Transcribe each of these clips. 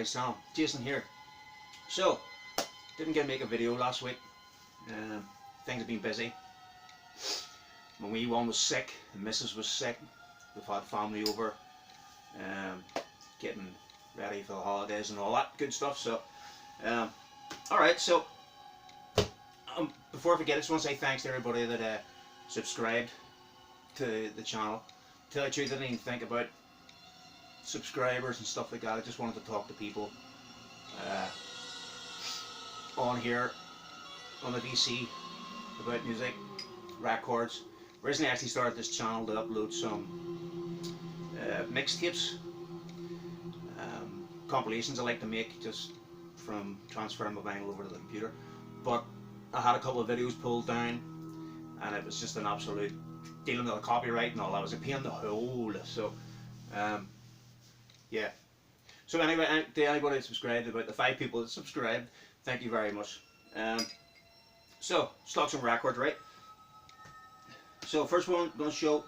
his channel. Jason here. So, didn't get to make a video last week. Things have been busy. My wee one was sick, the missus was sick. We've had family over, getting ready for the holidays and all that good stuff. So, alright, so before I forget, I just want to say thanks to everybody that subscribed to the channel. To tell you the truth, I didn't even think about subscribers and stuff like that. I just wanted to talk to people on here on the VC about music, records. Originally I actually started this channel to upload some mixtapes, compilations I like to make just from transferring my vinyl over to the computer. But I had a couple of videos pulled down and it was just an absolute dealing with the copyright and all that. It was a pain in the hole. So yeah. So anyway, to anybody that subscribed, about the 5 people that subscribed, thank you very much. So, stock some records, right? So first one I'm going to show,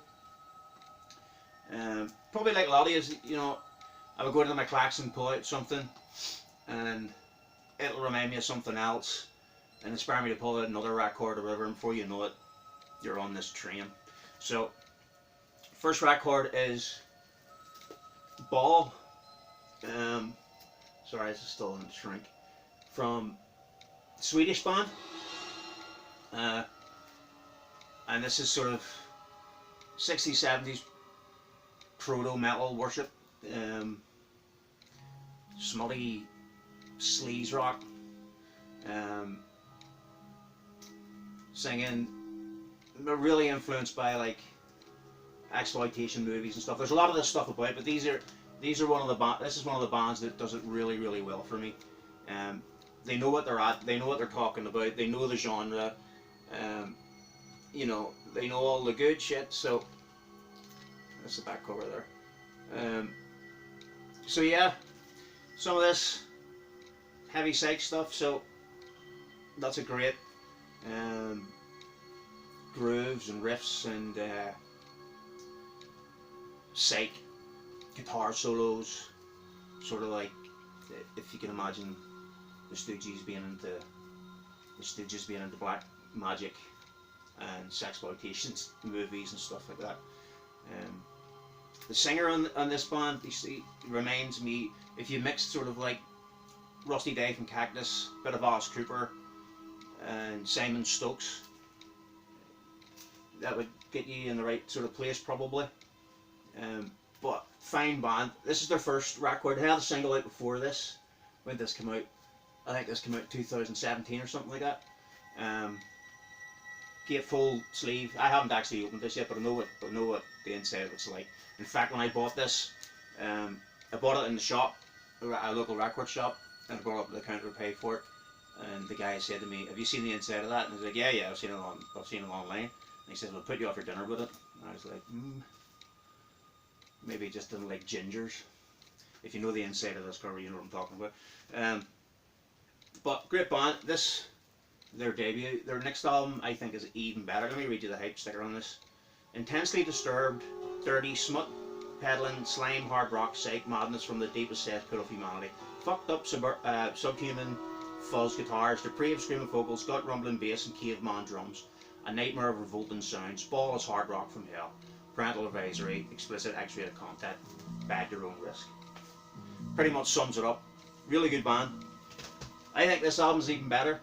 probably like a lot of you, you know, I would go into my collection, pull out something, and it'll remind me of something else, and inspire me to pull out another record or whatever, and before you know it, you're on this train. So, first record is Ball. Sorry, this is still in shrink. From Swedish band. And this is sort of 60s, 70s proto-metal worship. Smutty sleaze rock. Singing. Really influenced by like exploitation movies and stuff. There's a lot of this stuff about, but these are one of the this is one of the bands that does it really, really well for me. They know what they're at. They know what they're talking about. They know the genre. You know, they know all the good shit. So that's the back cover there. So yeah, some of this heavy psych stuff. So that's a great grooves and riffs and psych guitar solos, sort of like, if you can imagine the Stooges being into black magic and sexploitation movies and stuff like that. The singer on this band, you see, reminds me, if you mix sort of like Rusty Day from Cactus, bit of Alice Cooper and Simon Stokes, that would get you in the right sort of place probably. But fine band. This is their first record. They had a single out before this. When did this come out? I think this came out in 2017 or something like that. Gatefold sleeve. I haven't actually opened this yet, but I know what the inside of it's like. In fact, when I bought this, I bought it in the shop, a local record shop, and I brought it up to the counter to pay for it. And the guy said to me, "Have you seen the inside of that?" And I was like, "Yeah, I've seen it online." And he said, "We'll put you off your dinner with it." And I was like, maybe just didn't like gingers. If you know the inside of this cover, you know what I'm talking about. But great band. This, their debut. Their next album, I think, is even better. Let me read you the hype sticker on this. Intensely disturbed, dirty, smut peddling, slime, hard rock, psych, madness from the deepest cesspool of humanity. Fucked up subhuman fuzz guitars, depraved screaming vocals, gut rumbling bass and caveman drums. A nightmare of revolting sounds. Ball is hard rock from hell. Parental advisory, explicit X-rated content, bad your own risk. Pretty much sums it up. Really good band. I think this album's even better.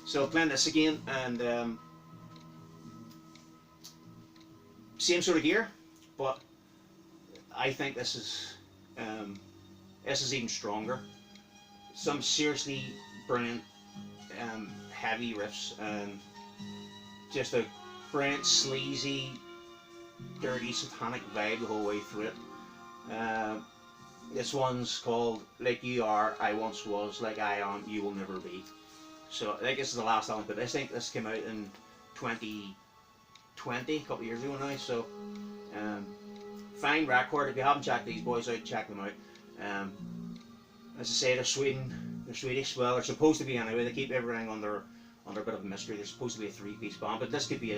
So playing this again, and same sort of gear, but I think this is even stronger. Some seriously brilliant heavy riffs and just a brilliant sleazy, dirty, satanic vibe the whole way through it. This one's called Like You Are, I Once Was, Like I Am, You Will Never Be. So I think this is the last album, but I think this came out in 2020, a couple of years ago now. So fine record. If you haven't checked these boys out, check them out. As I say, they're Swedish. Well, they're supposed to be anyway. They keep everything under a bit of a mystery. They're supposed to be a 3-piece band, but this could be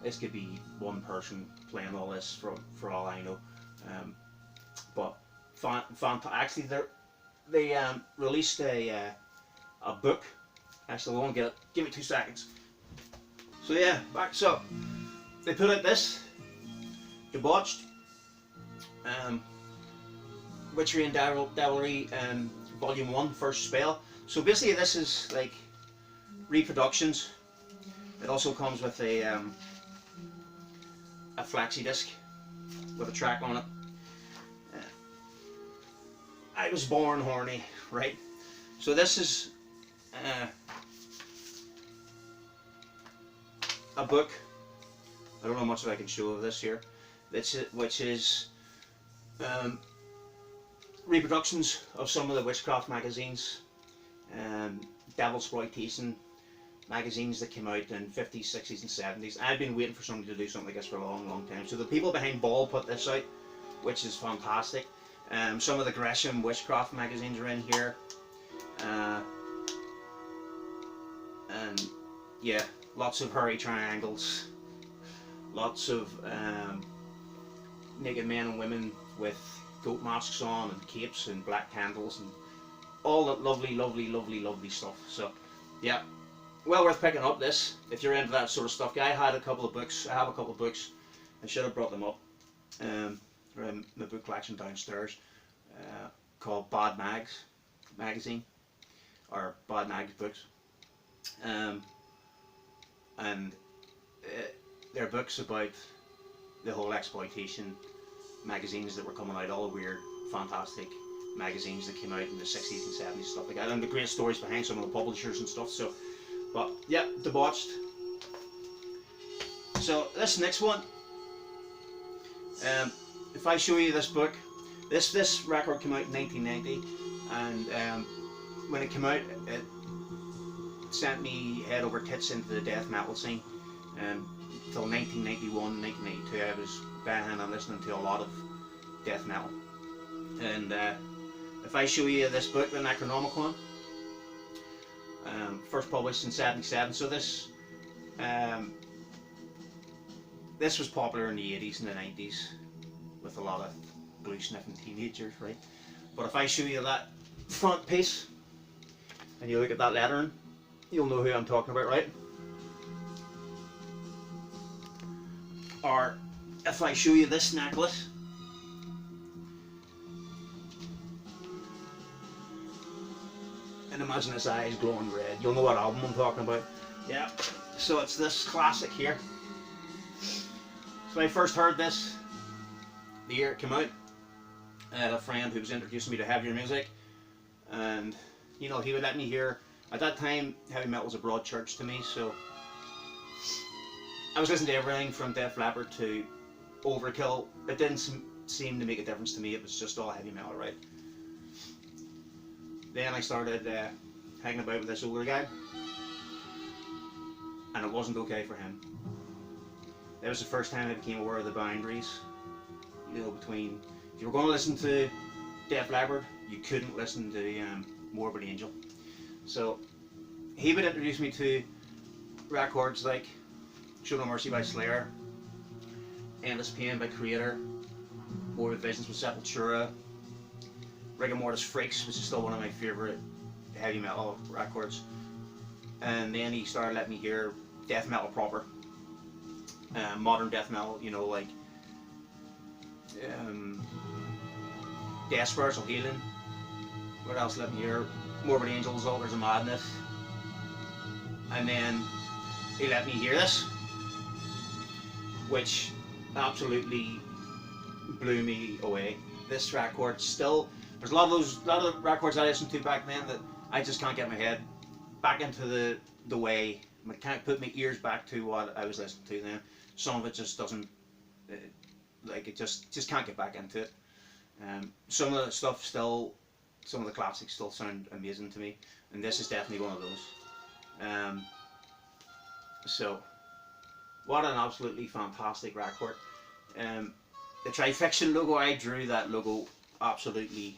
this could be one person playing all this for all I know. But actually, they released a book. Actually, I won't get it. Give me 2 seconds. So yeah, so they put out this debauched Witchery and Devilry Volume 1, First Spell. So basically, this is like reproductions. It also comes with a flexi disc with a track on it. I was born horny, right? So this is a book. I don't know much that I can show of this here. Which is reproductions of some of the witchcraft magazines, Devilsploitation magazines that came out in 50s, 60s and 70s. I've been waiting for somebody to do something like this for a long, long time. So the people behind Ball put this out, which is fantastic. Some of the Gresham witchcraft magazines are in here. And yeah, lots of hairy triangles, lots of naked men and women with goat masks on and capes and black candles and all that lovely, lovely, lovely, lovely stuff. So yeah, well worth picking up this if you're into that sort of stuff. I had a couple of books. I have a couple of books. I should have brought them up. They're in my book collection downstairs, called Bad Mags magazine, or Bad Mags books, and they're books about the whole exploitation magazines that were coming out, all the weird, fantastic magazines that came out in the 60s and 70s, stuff like that, and the great stories behind some of the publishers and stuff. So, but yeah, debauched. So this next one, if I show you this book, this record came out in 1990, and when it came out, it sent me head over tits into the death metal scene. Until 1991, 1992, I was behind and listening to a lot of death metal. And if I show you this book, the Necronomicon, first published in '77. So this was popular in the 80s and the 90s with a lot of blue sniffing teenagers, right? But if I show you that front piece and you look at that lettering, you'll know who I'm talking about, right? Or if I show you this necklace, and imagine his eyes glowing red, you'll know what album I'm talking about. Yeah, so it's this classic here. So I first heard this the year it came out. I had a friend who was introducing me to heavier music, and you know, he would let me hear. At that time, heavy metal was a broad church to me, so I was listening to everything from Def Leppard to Overkill. It didn't seem to make a difference to me. It was just all heavy metal, right? Then I started hanging about with this older guy, and it wasn't okay for him. That was the first time I became aware of the boundaries, you know, between, if you were going to listen to Def Leppard, you couldn't listen to Morbid Angel. So he would introduce me to records like Show No Mercy by Slayer, Endless Pain by Creator, Morbid Visions with Sepultura, Rigor Mortis Freaks, which is still one of my favourite heavy metal records. And then he started letting me hear death metal proper, modern death metal, you know, like Death Spiritual Healing. What else let me hear? Morbid Angels, Altars of Madness. And then he let me hear this, which absolutely blew me away. This record still, there's a lot of records I listened to back then that I just can't get my head back into the way. I can't put my ears back to what I was listening to then. Some of it just doesn't, like, it just can't get back into it. Some of the stuff still, some of the classics still sound amazing to me, and this is definitely one of those. So, what an absolutely fantastic record. The Trifiction logo, I drew that logo absolutely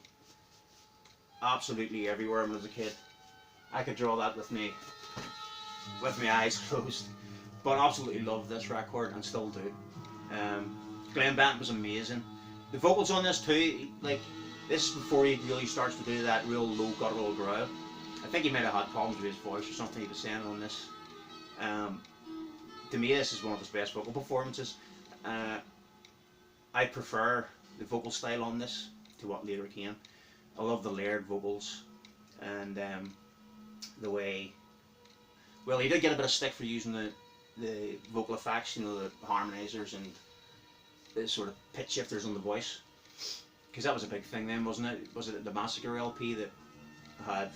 everywhere when I was a kid. I could draw that with my eyes closed, but absolutely loved this record and still do. Glenn Benton was amazing. The vocals on this too, like, This is before he really starts to do that real low guttural growl. I think he might have had problems with his voice or something he was saying on this. To me, this is one of his best vocal performances. I prefer the vocal style on this to what later came. I love the layered vocals and the way. Well, he did get a bit of stick for using the vocal effects, you know, the harmonizers and the sort of pitch shifters on the voice, because that was a big thing then, wasn't it? Was it the Massacre LP that had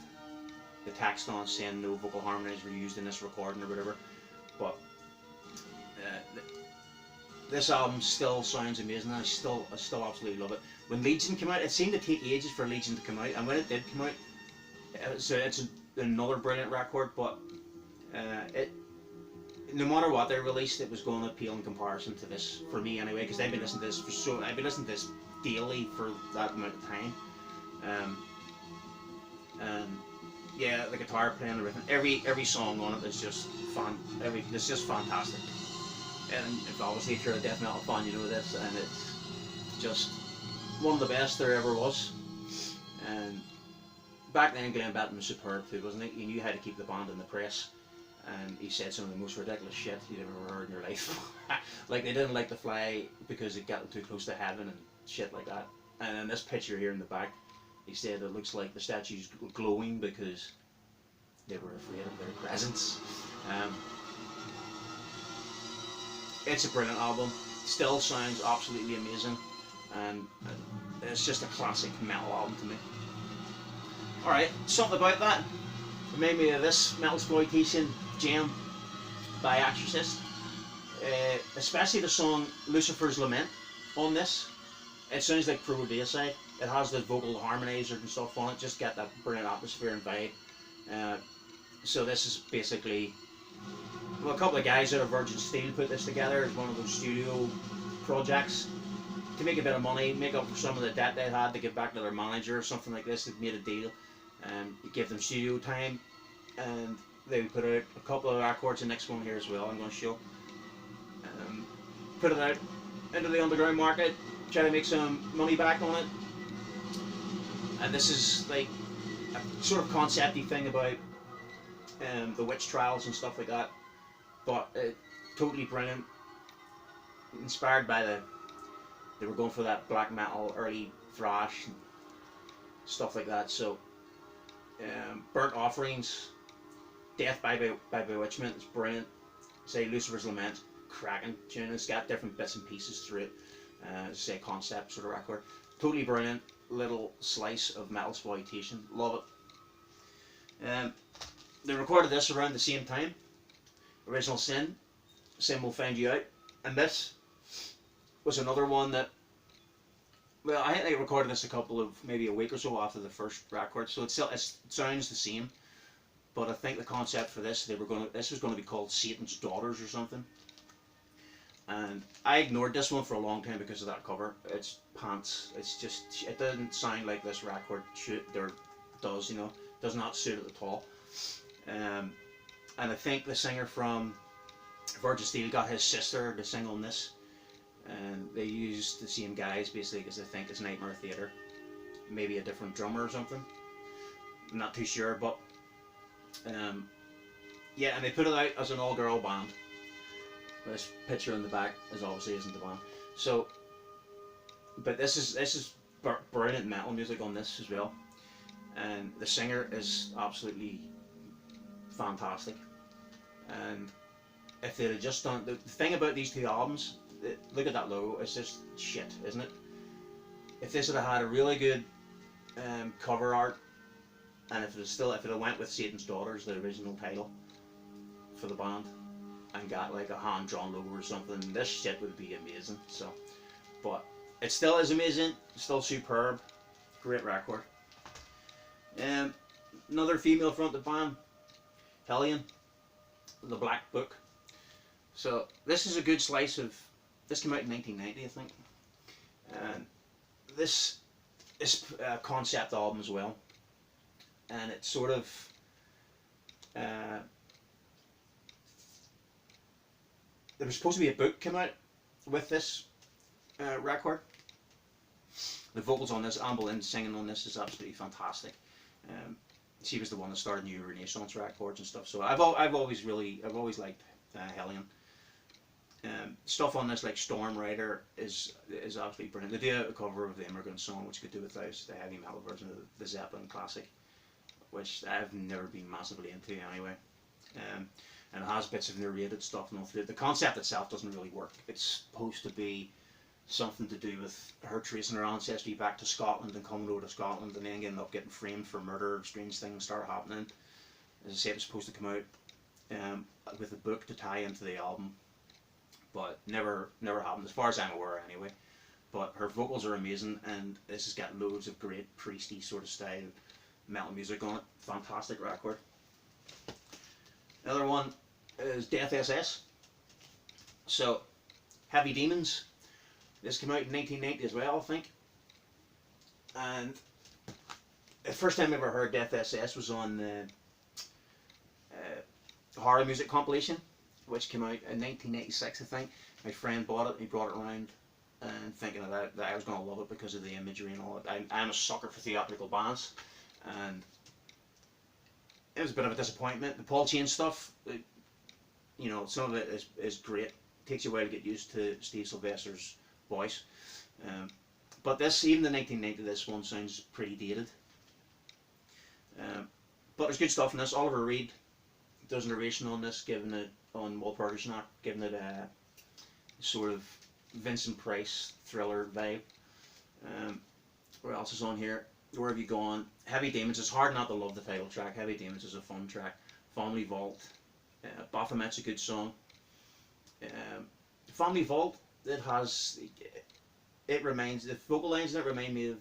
the text on saying no vocal harmonizers were used in this recording or whatever? But this album still sounds amazing. I still absolutely love it. When Legion came out, it seemed to take ages for Legion to come out, and when it did come out, it's another brilliant record. But no matter what they released, it was going to appeal in comparison to this for me anyway. Because I've been listening to this I've been listening to this daily for that amount of time. And yeah, the guitar playing, the rhythm, every song on it is just it's just fantastic. And obviously, if you're a death metal fan, you know this, and it's just one of the best there ever was. And back then, Glenn Benton was superb too, wasn't he? He knew how to keep the band in the press. And he said some of the most ridiculous shit you'd ever heard in your life. Like they didn't like to fly because it got too close to heaven and shit like that. And in this picture here in the back, he said it looks like the statue's glowing because they were afraid of their presence. It's a brilliant album. Still sounds absolutely amazing, and it's just a classic metal album to me. Alright, something about that remind me of this Metasploitation gem by Exorcist, especially the song Lucifer's Lament on this. It sounds like Pro Deicide. It has the vocal harmonizer and stuff on it, just get that brilliant atmosphere and vibe. So this is basically, well, a couple of guys out of Virgin Steel put this together as one of those studio projects to make a bit of money, make up for some of the debt they had to give back to their manager or something like this. They made a deal. Give them studio time, and they put out a couple of records. The next one here as well I'm going to show. Put it out into the underground market, try to make some money back on it. And this is like a sort of concepty thing about the witch trials and stuff like that. But totally brilliant. Inspired by they were going for that black metal, early thrash, and stuff like that. So. Burnt Offerings, Death by Bewitchment is brilliant. Say Lucifer's Lament, cracking tune. It's got different bits and pieces through it. Say concept sort of record. Totally brilliant little slice of Metasploitation. Love it. They recorded this around the same time. Original Sin Will Find You Out, and this was another one that. Well, I think they recorded this maybe a week or so after the first record, so it sounds the same. But I think the concept for this, this was going to be called Satan's Daughters or something. And I ignored this one for a long time because of that cover. It's pants. It doesn't sound like this record does, you know. Does not suit it at all. And I think the singer from Virgin Steel got his sister to sing on this. And they used the same guys basically because I think it's Nightmare Theatre. Maybe a different drummer or something. I'm not too sure, but yeah, and they put it out as an all-girl band. This picture in the back obviously isn't the band. So, but this is brilliant metal music on this as well, and the singer is absolutely fantastic. And if they'd have just done the thing about these two albums. Look at that logo, it's just shit, isn't it? If this had had a really good cover art, and if it had went with Satan's Daughters, the original title for the band, and got like a hand-drawn logo or something, this shit would be amazing. So, but it still is amazing, still superb, great record. Another female fronted band, Hellion, The Black Book. So this is a good slice of. This came out in 1990, I think. And this is a concept album as well. And it's sort of there was supposed to be a book come out with this record. The vocals on this, Anne Boleyn singing on this is absolutely fantastic. She was the one that started New Renaissance records and stuff. So I've always liked Hellion. Stuff on this like Storm Rider is absolutely brilliant. They do a cover of the Immigrant Song, which you could do without the heavy metal version of the Zeppelin classic, which I've never been massively into anyway. And it has bits of narrated stuff and all through it. The concept itself doesn't really work. It's supposed to be something to do with her tracing her ancestry back to Scotland and coming over to Scotland and then ending up getting framed for murder. Strange things start happening. As I said, it's supposed to come out with a book to tie into the album, but never happened as far as I'm aware anyway. But her vocals are amazing, and this has got loads of great priesty sort of style metal music on it. Fantastic record. Another one is Death SS. So, Heavy Demons. This came out in 1990 as well, I think. And the first time I ever heard Death SS was on the horror music compilation, which came out in 1986, I think. My friend bought it, he brought it around, and thinking that I was going to love it because of the imagery and all that. I'm a sucker for theatrical bands, and it was a bit of a disappointment. The Paul Chain stuff, you know, some of it is great. It takes you a while to get used to Steve Sylvester's voice. But this, even the 1990, this one sounds pretty dated. But there's good stuff in this. Oliver Reed does narration on this, giving it, on Walpurgis Nacht, giving it a sort of Vincent Price thriller vibe. What else is on here? Where Have You Gone? Heavy Demons. It's hard not to love the title track. Heavy Demons is a fun track. Family Vault. Baphomet's a good song. Family Vault, the vocal lines in it remind me of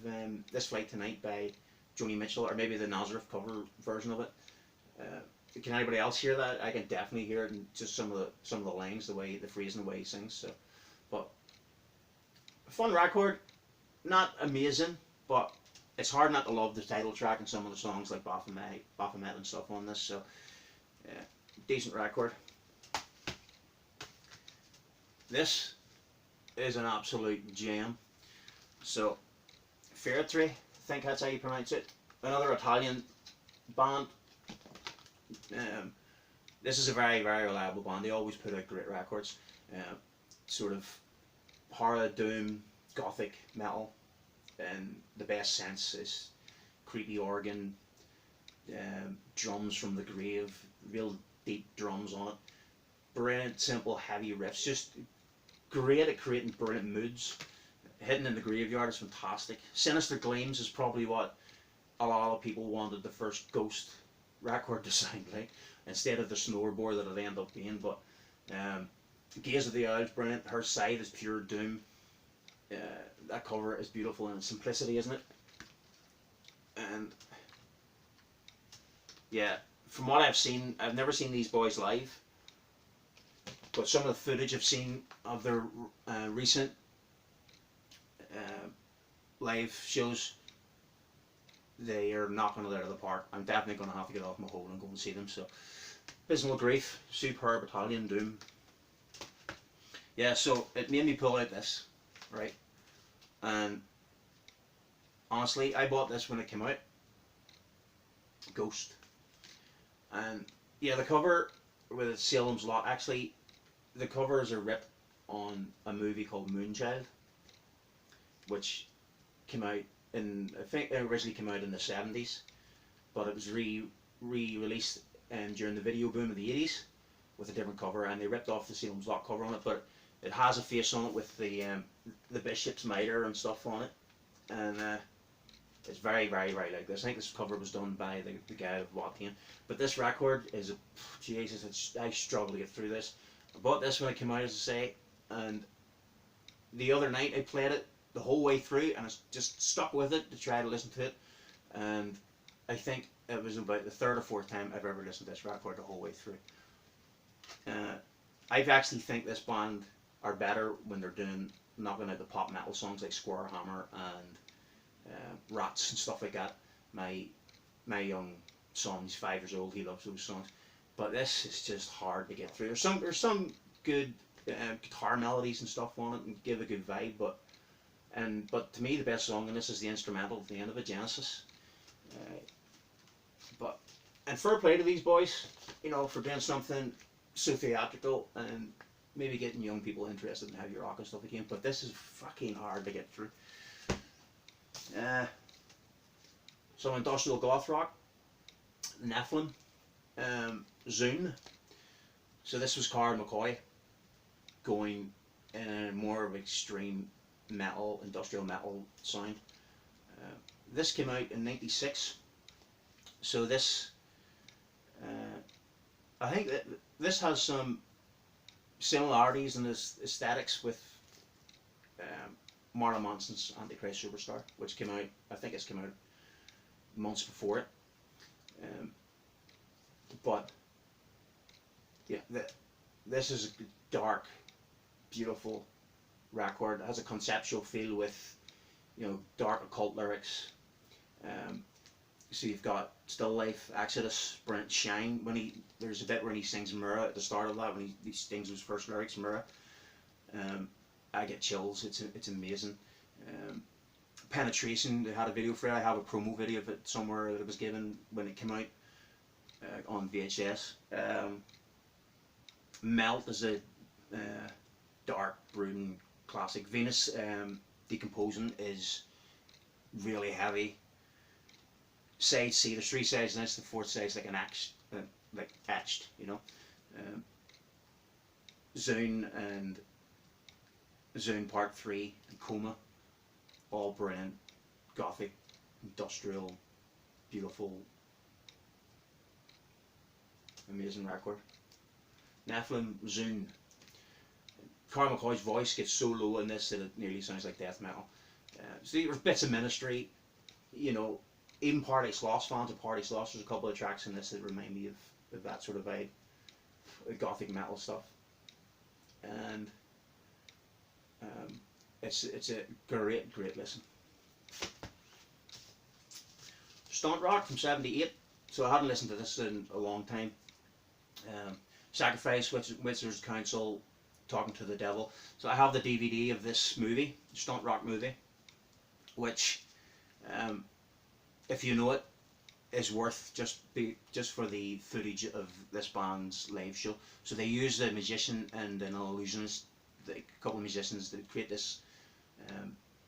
This Flight Tonight by Joni Mitchell, or maybe the Nazareth cover version of it. Can anybody else hear that? I can definitely hear it in just some of the lines, the phrasing, the way he sings. So, but a fun record, not amazing, but it's hard not to love the title track and some of the songs like Baphomet and stuff on this. So, decent record. This is an absolute gem. So, Feretri, I think that's how you pronounce it. Another Italian band. This is a very, very reliable band. They always put out great records. Sort of horror, doom, gothic metal, in the best sense. Is creepy organ, drums from the grave, real deep drums on it. Brilliant, simple, heavy riffs. Just great at creating brilliant moods. Hidden in the Graveyard is fantastic. Sinister Gleams is probably what a lot of people wanted the first Ghost record to sound like, instead of the snowboard that it ended up being. But Gaze of the Owl is brilliant. Her Side is pure doom. That cover is beautiful in its simplicity, isn't it? And yeah, from what I've seen, I've never seen these boys live, but some of the footage I've seen of their recent live shows, they are knocking it out of the park. I'm definitely going to have to get off my hole and go and see them. So, Abysmal Grief, superb Italian doom. Yeah, so it made me pull out this, right? And honestly, I bought this when it came out. Ghost. And yeah, the cover with Salem's Lot, actually, the cover is a rip on a movie called Moonchild, which came out in, I think it originally came out in the 70s, but it was re-released during the video boom of the 80s with a different cover, and they ripped off the Salem's Lot cover on it, but it has a face on it with the bishop's mitre and stuff on it, and it's very, very, very like this. I think this cover was done by the guy of Wattien, but this record is Jesus, I struggle to get through this. I bought this when it came out, as I say, and the other night I played it the whole way through, and I just stuck with it to try to listen to it, and I think it was about the third or fourth time I've ever listened to this record the whole way through. I actually think this band are better when they're knocking out the pop metal songs like Square Hammer and Rats and stuff like that. My young son, he's 5 years old, he loves those songs, but this is just hard to get through. There's some good guitar melodies and stuff on it and give a good vibe, but But to me, the best song in this is the instrumental at the end of it, Genesis. And fair play to these boys, you know, for doing something so theatrical and maybe getting young people interested in heavy rock and stuff again. But this is fucking hard to get through. Some industrial goth rock, Nefilim, Zune. So this was Carl McCoy going in a more of extreme metal, industrial metal sound. This came out in '96. So this, I think that this has some similarities in its aesthetics with Marilyn Manson's Antichrist Superstar, which came out, I think it's come out months before it. But yeah, this is a dark, beautiful record. It has a conceptual feel with, you know, dark occult lyrics. So you've got Still Life, Exodus, Brent Shine. There's a bit where he sings Mirror at the start of that, when he sings his first lyrics, Mirror. I get chills. It's amazing. Penetration, they had a video for it. I have a promo video of it somewhere that it was given when it came out on VHS. Melt is a dark, brooding classic. Venus Decomposing is really heavy. Side C, there's 3 sides, and that's the 4th side's like an etched, you know. Zune and Zune Part 3 and Coma, all brilliant, gothic, industrial, beautiful, amazing record. Nephilim, Zune. Carl McCoy's voice gets so low in this that it nearly sounds like death metal. So there's bits of Ministry, you know, even Paradise Lost, fans of Paradise Lost, there's a couple of tracks in this that remind me of that sort of vibe, gothic metal stuff. And it's a great listen. Stunt Rock from '78, so I hadn't listened to this in a long time. Sacrifice, Wizard's Council, Talking to the Devil. So I have the DVD of this movie, Stunt Rock movie, which, if you know it, is worth just for the footage of this band's live show. So they use a musician and an illusionist, a couple of musicians, that create this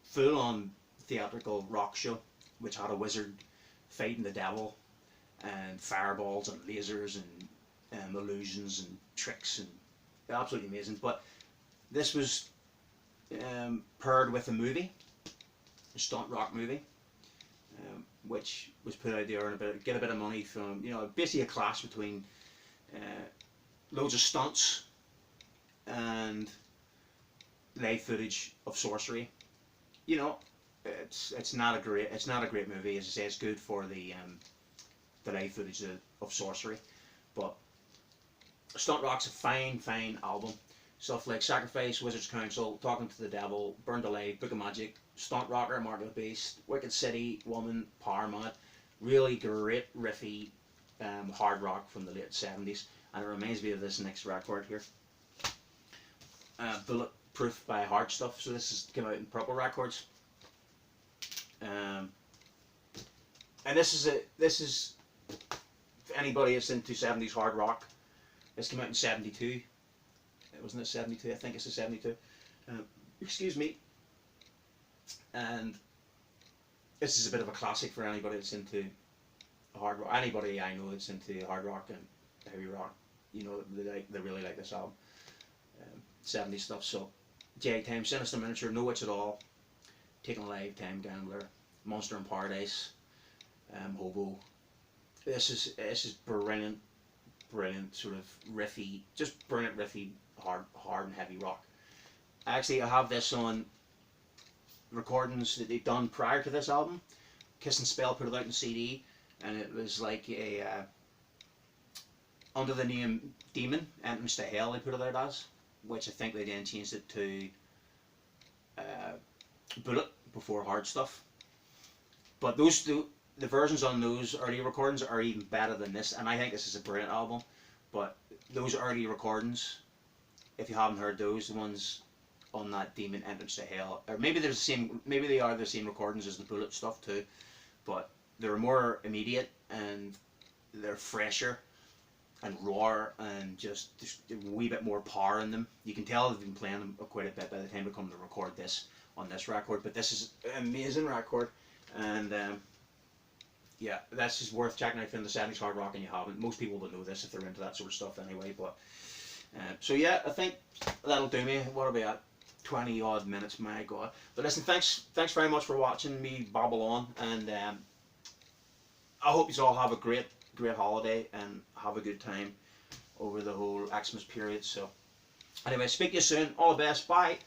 full-on theatrical rock show, which had a wizard fighting the devil, and fireballs and lasers and illusions and tricks, and absolutely amazing. But this was paired with a movie, a stunt rock movie, which was put out there and get a bit of money from, you know, basically a clash between loads of stunts and live footage of Sorcery. You know, it's not a great movie. As I say, it's good for the live footage of Sorcery, but Stunt Rock's a fine album. Stuff like Sacrifice, Wizard's Council, Talking to the Devil, Burned Alive, Book of Magic, Stunt Rocker, Mark of the Beast, Wicked City, Woman, Power Mad. Really great riffy hard rock from the late 70s, and it reminds me of this next record here. Bulletproof by Hard Stuff. So this came out in Purple Records. And this is if anybody is into 70s hard rock. This came out in '72. Wasn't it '72? I think it's a '72. Excuse me. And this is a bit of a classic for anybody that's into hard rock. Anybody I know that's into hard rock and heavy rock, you know, they really like this album. 70s stuff. So, J-Time, Sinister Miniature, Know Witch at All, Taken Alive, Time Gambler, Monster in Paradise, Hobo. This is brilliant, sort of riffy, just brilliant riffy, hard and heavy rock. Actually, I have this on recordings that they've done prior to this album. Kiss and Spell put it out in CD, and it was like a under the name Demon Entrance to Hell, they put it out as, which I think they then changed it to Bullet before Hard Stuff. But those two, the versions on those early recordings are even better than this, and I think this is a brilliant album. But those early recordings, if you haven't heard those, the ones on that demon entrance to hell. Or maybe there's the same, maybe they are the same recordings as the Bullet stuff too, but they're more immediate and they're fresher and raw and just a wee bit more power in them. You can tell they've been playing them quite a bit by the time we come to record this on this record. But this is an amazing record, and yeah, that's just worth checking out from the 70s hard rock, and you haven't. Most people will know this if they're into that sort of stuff anyway. But so yeah, I think that'll do me. What are we at? 20 odd minutes, my god. But listen, thanks very much for watching me babble on, and I hope you all have a great holiday and have a good time over the whole Xmas period. So anyway, speak to you soon. All the best. Bye.